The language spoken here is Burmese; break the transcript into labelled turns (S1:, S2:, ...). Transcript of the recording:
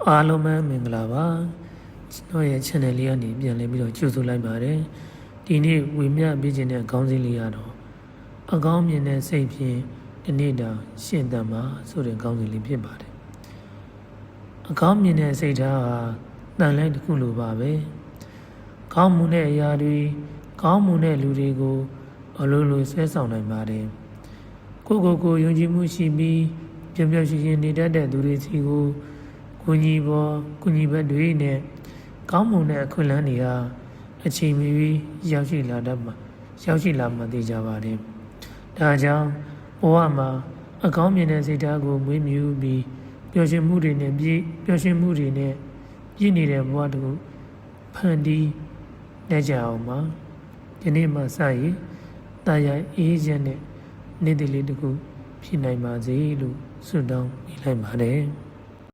S1: အားလုံးပဲမင်္ဂလာပါကျွန်တော်ရဲ့ channel လေးကနေပြန်လည်ပြီးတော့ကြိုဆိုလိုက်ပါတယ်ဒီနေ့ဝေမျှပေးခြင်းတဲ့ခေါင်းစဉ်လေးကတော့အကောင်းမြင်တဲ့စိတ်ဖြင့်ဒီနေ့တောင်ရှင်းတတ်မှာဆိုတဲ့ခေါင်းစဉ်လေးဖြစ်ပါတယ်အကောင်းမြင်တဲ့စိတ်ထားဟာတန်လိုက်တစ်ခုလိုပါပဲကောင်းမှုတဲ့အရာတွေကောင်းမှုတဲ့လူတွေကိုအလိုလိုဆွဲဆောင်နိုင်ပါတယ်ကိုယုံကြည်မှုရှိပြီးပျော်ပျော်ရွှင်ရွှင်နေတတ်တဲ့သူတွေစီကိုကုညီဘက်တွေနဲ့ကောင်းမွန်တဲ့အခွင့်အလမ်းတွေဟာအချိန်မီပြီးရောက်ရှိလာမှသိကြပါတယ်။ဒါကြောင့်ဘဝမှာအကောင်းမြင်တဲ့စိတ်ဓာတ်ကိုမွေးမြူပြီးပျော်ရွှင်မှုတွေနဲ့ပြည့်နေတဲ့ဘဝတစ်ခုဖန်တီးနိုင်ကြအောင်ပါ။ဒီနေ့မှစရင်တာယာအေးချမ်းတဲ့နေ့တစ်လေးတစ်ခုဖြစ်နိုင်ပါစေလို့ဆုတောင်းပေးလိုက်ပါတယ်။